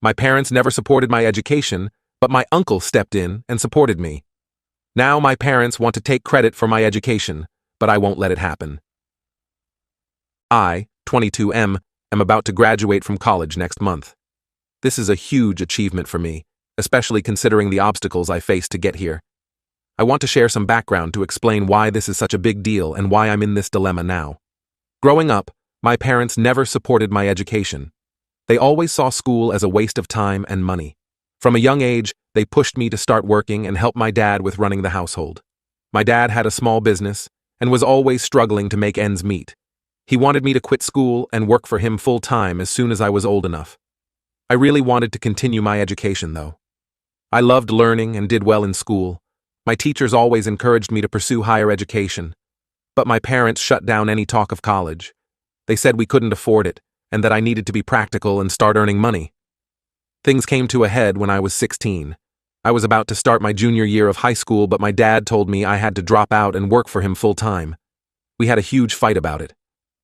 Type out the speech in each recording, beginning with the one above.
My parents never supported my education, but my uncle stepped in and supported me. Now my parents want to take credit for my education, but I won't let it happen. I, 22M, am about to graduate from college next month. This is a huge achievement for me, especially considering the obstacles I faced to get here. I want to share some background to explain why this is such a big deal and why I'm in this dilemma now. Growing up, my parents never supported my education. They always saw school as a waste of time and money. From a young age, they pushed me to start working and help my dad with running the household. My dad had a small business and was always struggling to make ends meet. He wanted me to quit school and work for him full-time as soon as I was old enough. I really wanted to continue my education, though. I loved learning and did well in school. My teachers always encouraged me to pursue higher education. But my parents shut down any talk of college. They said we couldn't afford it, and that I needed to be practical and start earning money. Things came to a head when I was 16. I was about to start my junior year of high school, but my dad told me I had to drop out and work for him full-time. We had a huge fight about it.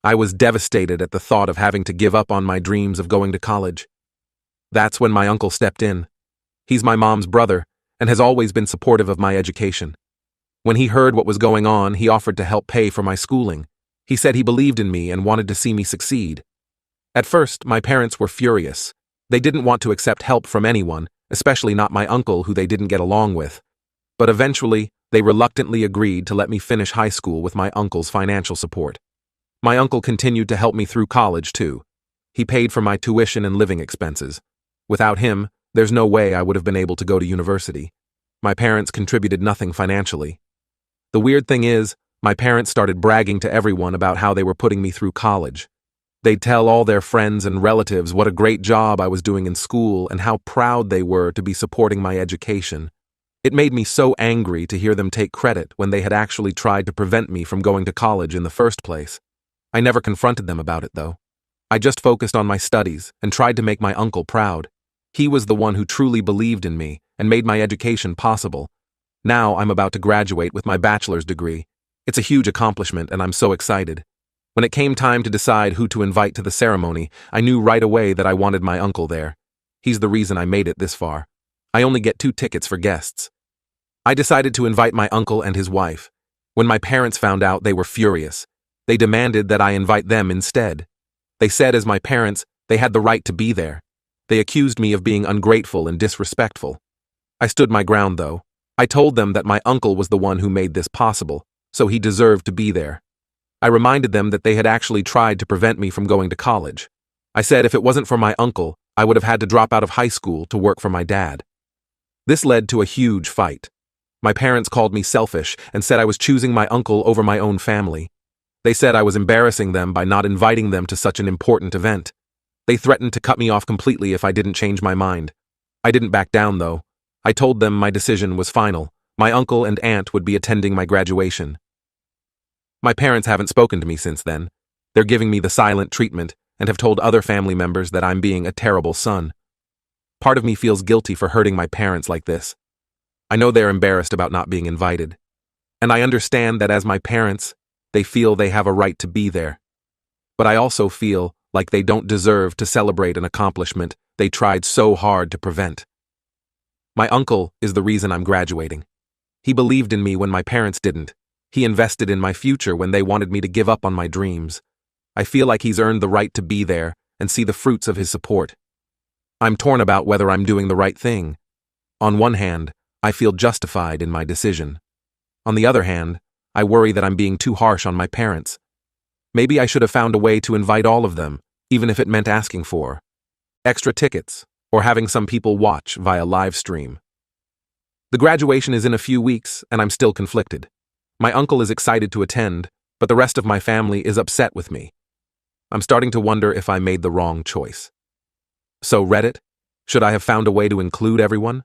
I was devastated at the thought of having to give up on my dreams of going to college. That's when my uncle stepped in. He's my mom's brother and has always been supportive of my education. When he heard what was going on, he offered to help pay for my schooling. He said he believed in me and wanted to see me succeed. At first, my parents were furious. They didn't want to accept help from anyone, especially not my uncle who they didn't get along with. But eventually, they reluctantly agreed to let me finish high school with my uncle's financial support. My uncle continued to help me through college, too. He paid for my tuition and living expenses. Without him, there's no way I would have been able to go to university. My parents contributed nothing financially. The weird thing is, my parents started bragging to everyone about how they were putting me through college. They'd tell all their friends and relatives what a great job I was doing in school and how proud they were to be supporting my education. It made me so angry to hear them take credit when they had actually tried to prevent me from going to college in the first place. I never confronted them about it, though. I just focused on my studies and tried to make my uncle proud. He was the one who truly believed in me and made my education possible. Now I'm about to graduate with my bachelor's degree. It's a huge accomplishment and I'm so excited. When it came time to decide who to invite to the ceremony, I knew right away that I wanted my uncle there. He's the reason I made it this far. I only get 2 tickets for guests. I decided to invite my uncle and his wife. When my parents found out, they were furious. They demanded that I invite them instead. They said as my parents, they had the right to be there. They accused me of being ungrateful and disrespectful. I stood my ground, though. I told them that my uncle was the one who made this possible, so he deserved to be there. I reminded them that they had actually tried to prevent me from going to college. I said if it wasn't for my uncle, I would have had to drop out of high school to work for my dad. This led to a huge fight. My parents called me selfish and said I was choosing my uncle over my own family. They said I was embarrassing them by not inviting them to such an important event. They threatened to cut me off completely if I didn't change my mind. I didn't back down, though. I told them my decision was final. My uncle and aunt would be attending my graduation. My parents haven't spoken to me since then. They're giving me the silent treatment and have told other family members that I'm being a terrible son. Part of me feels guilty for hurting my parents like this. I know they're embarrassed about not being invited. And I understand that as my parents, they feel they have a right to be there. But I also feel like they don't deserve to celebrate an accomplishment they tried so hard to prevent. My uncle is the reason I'm graduating. He believed in me when my parents didn't. He invested in my future when they wanted me to give up on my dreams. I feel like he's earned the right to be there and see the fruits of his support. I'm torn about whether I'm doing the right thing. On one hand, I feel justified in my decision. On the other hand, I worry that I'm being too harsh on my parents. Maybe I should have found a way to invite all of them, even if it meant asking for extra tickets or having some people watch via live stream. The graduation is in a few weeks, and I'm still conflicted. My uncle is excited to attend, but the rest of my family is upset with me. I'm starting to wonder if I made the wrong choice. So Reddit, should I have found a way to include everyone?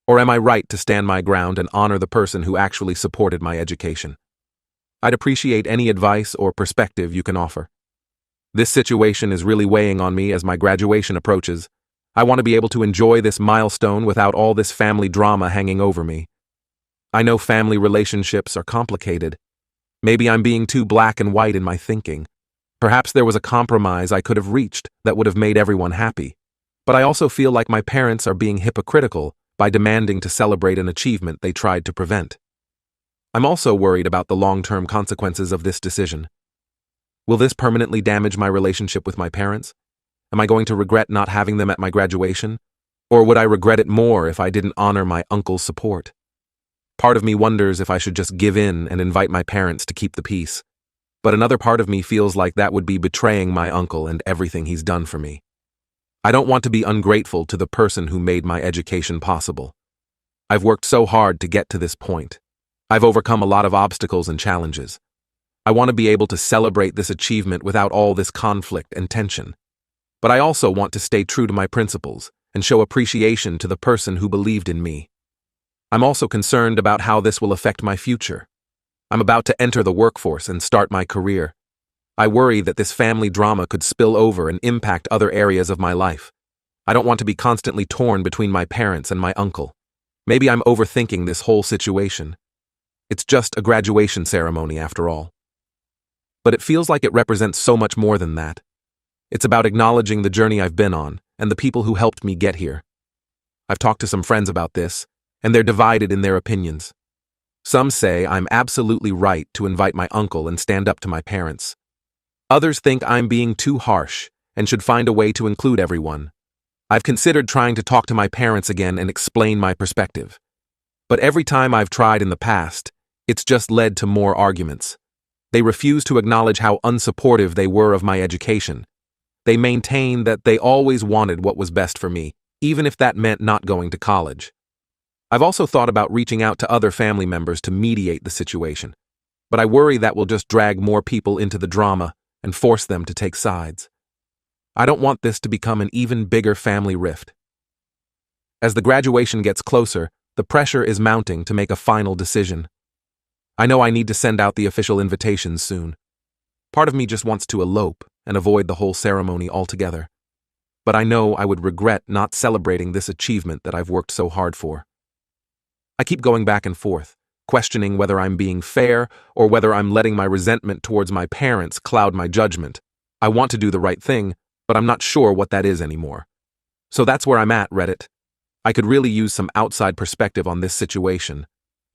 Or am I right to stand my ground and honor the person who actually supported my education? I'd appreciate any advice or perspective you can offer. This situation is really weighing on me as my graduation approaches. I want to be able to enjoy this milestone without all this family drama hanging over me. I know family relationships are complicated. Maybe I'm being too black and white in my thinking. Perhaps there was a compromise I could have reached that would have made everyone happy. But I also feel like my parents are being hypocritical by demanding to celebrate an achievement they tried to prevent. I'm also worried about the long-term consequences of this decision. Will this permanently damage my relationship with my parents? Am I going to regret not having them at my graduation? Or would I regret it more if I didn't honor my uncle's support? Part of me wonders if I should just give in and invite my parents to keep the peace. But another part of me feels like that would be betraying my uncle and everything he's done for me. I don't want to be ungrateful to the person who made my education possible. I've worked so hard to get to this point. I've overcome a lot of obstacles and challenges. I want to be able to celebrate this achievement without all this conflict and tension. But I also want to stay true to my principles and show appreciation to the person who believed in me. I'm also concerned about how this will affect my future. I'm about to enter the workforce and start my career. I worry that this family drama could spill over and impact other areas of my life. I don't want to be constantly torn between my parents and my uncle. Maybe I'm overthinking this whole situation. It's just a graduation ceremony after all. But it feels like it represents so much more than that. It's about acknowledging the journey I've been on and the people who helped me get here. I've talked to some friends about this, and they're divided in their opinions. Some say I'm absolutely right to invite my uncle and stand up to my parents. Others think I'm being too harsh and should find a way to include everyone. I've considered trying to talk to my parents again and explain my perspective. But every time I've tried in the past, it's just led to more arguments. They refuse to acknowledge how unsupportive they were of my education. They maintain that they always wanted what was best for me, even if that meant not going to college. I've also thought about reaching out to other family members to mediate the situation, but I worry that will just drag more people into the drama and force them to take sides. I don't want this to become an even bigger family rift. As the graduation gets closer, the pressure is mounting to make a final decision. I know I need to send out the official invitations soon. Part of me just wants to elope and avoid the whole ceremony altogether. But I know I would regret not celebrating this achievement that I've worked so hard for. I keep going back and forth, questioning whether I'm being fair or whether I'm letting my resentment towards my parents cloud my judgment. I want to do the right thing, but I'm not sure what that is anymore. So that's where I'm at, Reddit. I could really use some outside perspective on this situation.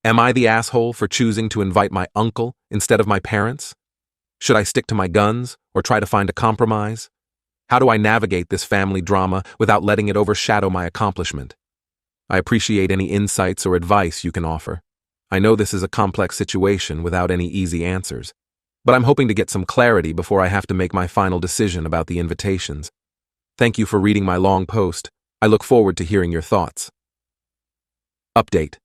Am I the asshole for choosing to invite my uncle instead of my parents? Should I stick to my guns or try to find a compromise? How do I navigate this family drama without letting it overshadow my accomplishment? I appreciate any insights or advice you can offer. I know this is a complex situation without any easy answers, but I'm hoping to get some clarity before I have to make my final decision about the invitations. Thank you for reading my long post. I look forward to hearing your thoughts. Update.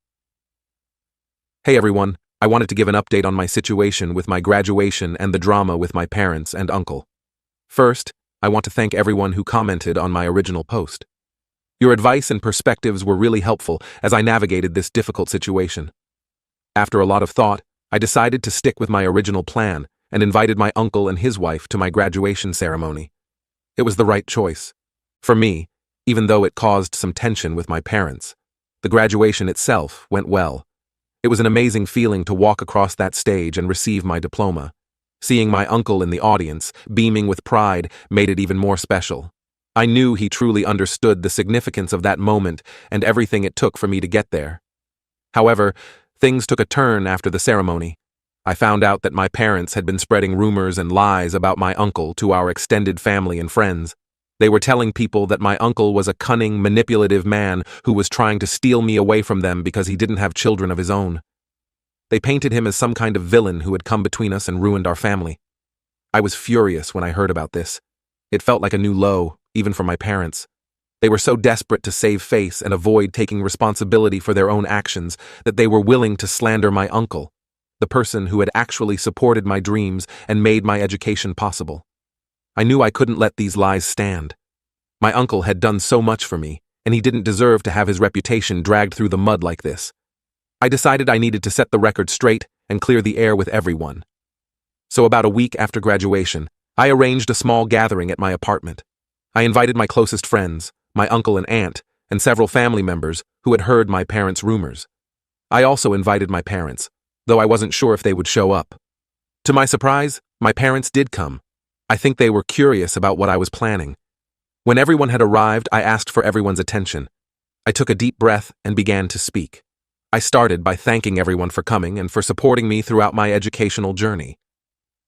Hey everyone, I wanted to give an update on my situation with my graduation and the drama with my parents and uncle. First, I want to thank everyone who commented on my original post. Your advice and perspectives were really helpful as I navigated this difficult situation. After a lot of thought, I decided to stick with my original plan and invited my uncle and his wife to my graduation ceremony. It was the right choice. For me, even though it caused some tension with my parents, the graduation itself went well. It was an amazing feeling to walk across that stage and receive my diploma. Seeing my uncle in the audience, beaming with pride, made it even more special. I knew he truly understood the significance of that moment and everything it took for me to get there. However, things took a turn after the ceremony. I found out that my parents had been spreading rumors and lies about my uncle to our extended family and friends. They were telling people that my uncle was a cunning, manipulative man who was trying to steal me away from them because he didn't have children of his own. They painted him as some kind of villain who had come between us and ruined our family. I was furious when I heard about this. It felt like a new low, even for my parents. They were so desperate to save face and avoid taking responsibility for their own actions that they were willing to slander my uncle, the person who had actually supported my dreams and made my education possible. I knew I couldn't let these lies stand. My uncle had done so much for me, and he didn't deserve to have his reputation dragged through the mud like this. I decided I needed to set the record straight and clear the air with everyone. So about a week after graduation, I arranged a small gathering at my apartment. I invited my closest friends, my uncle and aunt, and several family members who had heard my parents' rumors. I also invited my parents, though I wasn't sure if they would show up. To my surprise, my parents did come. I think they were curious about what I was planning. When everyone had arrived, I asked for everyone's attention. I took a deep breath and began to speak. I started by thanking everyone for coming and for supporting me throughout my educational journey.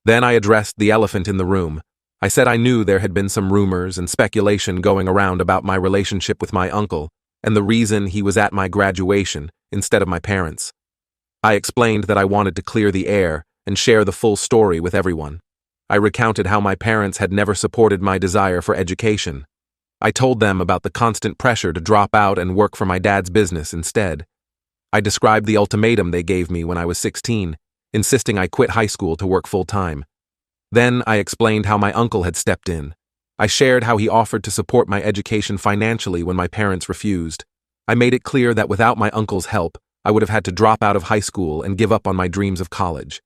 Then I addressed the elephant in the room. I said I knew there had been some rumors and speculation going around about my relationship with my uncle and the reason he was at my graduation instead of my parents. I explained that I wanted to clear the air and share the full story with everyone. I recounted how my parents had never supported my desire for education. I told them about the constant pressure to drop out and work for my dad's business instead. I described the ultimatum they gave me when I was 16, insisting I quit high school to work full-time. Then I explained how my uncle had stepped in. I shared how he offered to support my education financially when my parents refused. I made it clear that without my uncle's help, I would have had to drop out of high school and give up on my dreams of college.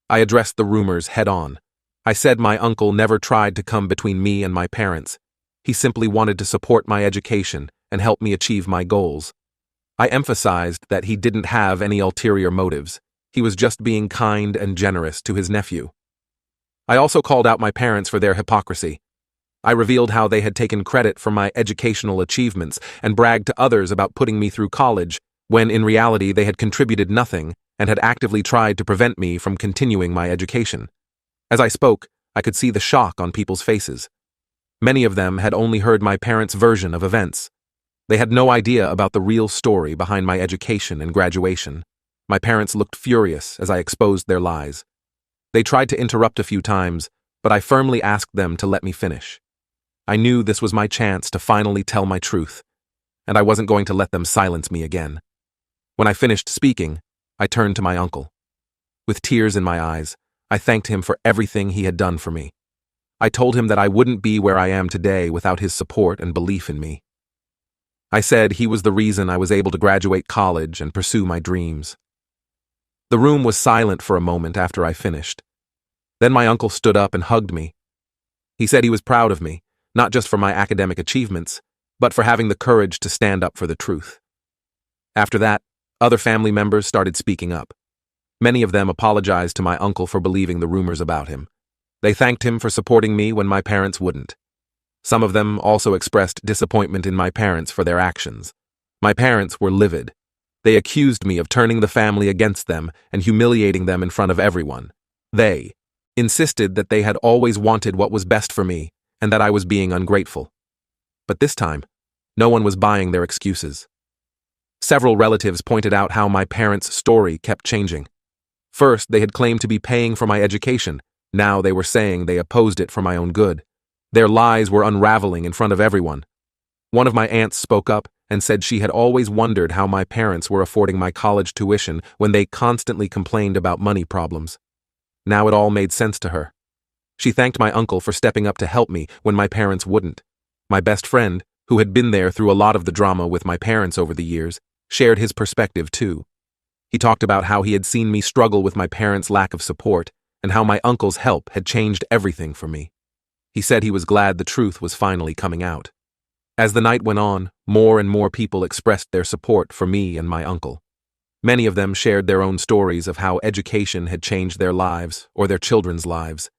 I addressed the rumors head-on. I said my uncle never tried to come between me and my parents. He simply wanted to support my education and help me achieve my goals. I emphasized that he didn't have any ulterior motives. He was just being kind and generous to his nephew. I also called out my parents for their hypocrisy. I revealed how they had taken credit for my educational achievements and bragged to others about putting me through college, when in reality they had contributed nothing and had actively tried to prevent me from continuing my education. As I spoke, I could see the shock on people's faces. Many of them had only heard my parents' version of events. They had no idea about the real story behind my education and graduation. My parents looked furious as I exposed their lies. They tried to interrupt a few times, but I firmly asked them to let me finish. I knew this was my chance to finally tell my truth, and I wasn't going to let them silence me again. When I finished speaking, I turned to my uncle. With tears in my eyes, I thanked him for everything he had done for me. I told him that I wouldn't be where I am today without his support and belief in me. I said he was the reason I was able to graduate college and pursue my dreams. The room was silent for a moment after I finished. Then my uncle stood up and hugged me. He said he was proud of me, not just for my academic achievements, but for having the courage to stand up for the truth. After that, other family members started speaking up. Many of them apologized to my uncle for believing the rumors about him. They thanked him for supporting me when my parents wouldn't. Some of them also expressed disappointment in my parents for their actions. My parents were livid. They accused me of turning the family against them and humiliating them in front of everyone. They insisted that they had always wanted what was best for me and that I was being ungrateful. But this time, no one was buying their excuses. Several relatives pointed out how my parents' story kept changing. First, they had claimed to be paying for my education. Now they were saying they opposed it for my own good. Their lies were unraveling in front of everyone. One of my aunts spoke up and said she had always wondered how my parents were affording my college tuition when they constantly complained about money problems. Now it all made sense to her. She thanked my uncle for stepping up to help me when my parents wouldn't. My best friend, who had been there through a lot of the drama with my parents over the years, shared his perspective too. He talked about how he had seen me struggle with my parents' lack of support and how my uncle's help had changed everything for me. He said he was glad the truth was finally coming out. As the night went on, more and more people expressed their support for me and my uncle. Many of them shared their own stories of how education had changed their lives or their children's lives.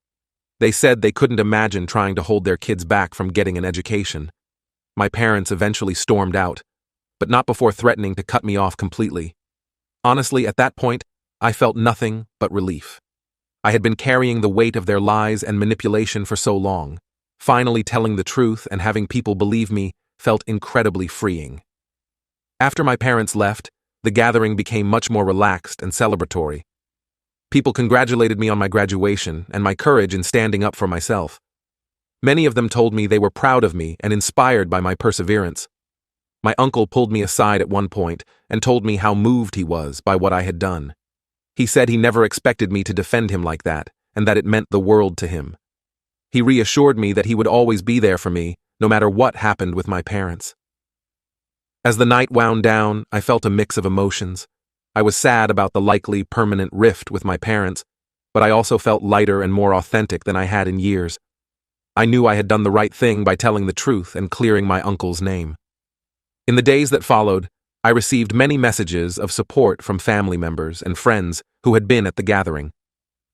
They said they couldn't imagine trying to hold their kids back from getting an education. My parents eventually stormed out, but not before threatening to cut me off completely. Honestly, at that point, I felt nothing but relief. I had been carrying the weight of their lies and manipulation for so long. Finally telling the truth and having people believe me felt incredibly freeing. After my parents left, the gathering became much more relaxed and celebratory. People congratulated me on my graduation and my courage in standing up for myself. Many of them told me they were proud of me and inspired by my perseverance. My uncle pulled me aside at one point and told me how moved he was by what I had done. He said he never expected me to defend him like that and that it meant the world to him. He reassured me that he would always be there for me, no matter what happened with my parents. As the night wound down, I felt a mix of emotions. I was sad about the likely permanent rift with my parents, but I also felt lighter and more authentic than I had in years. I knew I had done the right thing by telling the truth and clearing my uncle's name. In the days that followed, I received many messages of support from family members and friends who had been at the gathering.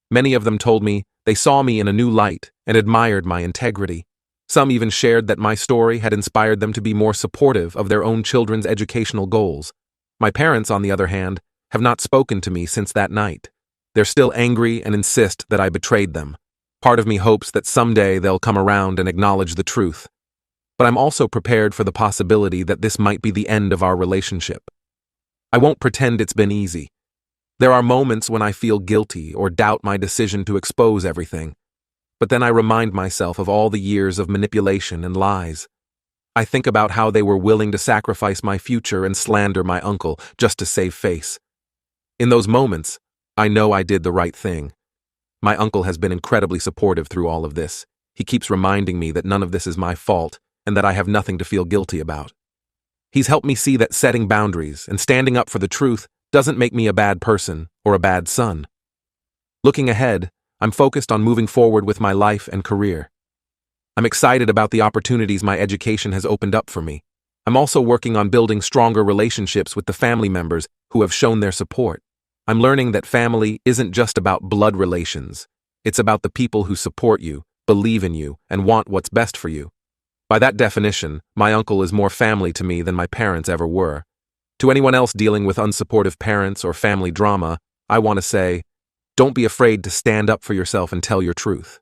Many of them told me they saw me in a new light and admired my integrity. Some even shared that my story had inspired them to be more supportive of their own children's educational goals. My parents, on the other hand, have not spoken to me since that night. They're still angry and insist that I betrayed them. Part of me hopes that someday they'll come around and acknowledge the truth. But I'm also prepared for the possibility that this might be the end of our relationship. I won't pretend it's been easy. There are moments when I feel guilty or doubt my decision to expose everything. But then I remind myself of all the years of manipulation and lies. I think about how they were willing to sacrifice my future and slander my uncle just to save face. In those moments, I know I did the right thing. My uncle has been incredibly supportive through all of this. He keeps reminding me that none of this is my fault and that I have nothing to feel guilty about. He's helped me see that setting boundaries and standing up for the truth doesn't make me a bad person or a bad son. Looking ahead, I'm focused on moving forward with my life and career. I'm excited about the opportunities my education has opened up for me. I'm also working on building stronger relationships with the family members who have shown their support. I'm learning that family isn't just about blood relations. It's about the people who support you, believe in you, and want what's best for you. By that definition, my uncle is more family to me than my parents ever were. To anyone else dealing with unsupportive parents or family drama, I want to say, don't be afraid to stand up for yourself and tell your truth.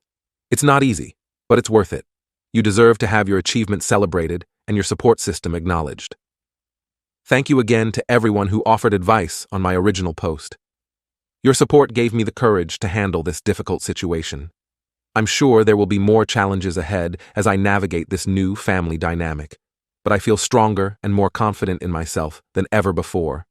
It's not easy, but it's worth it. You deserve to have your achievements celebrated and your support system acknowledged. Thank you again to everyone who offered advice on my original post. Your support gave me the courage to handle this difficult situation. I'm sure there will be more challenges ahead as I navigate this new family dynamic, but I feel stronger and more confident in myself than ever before.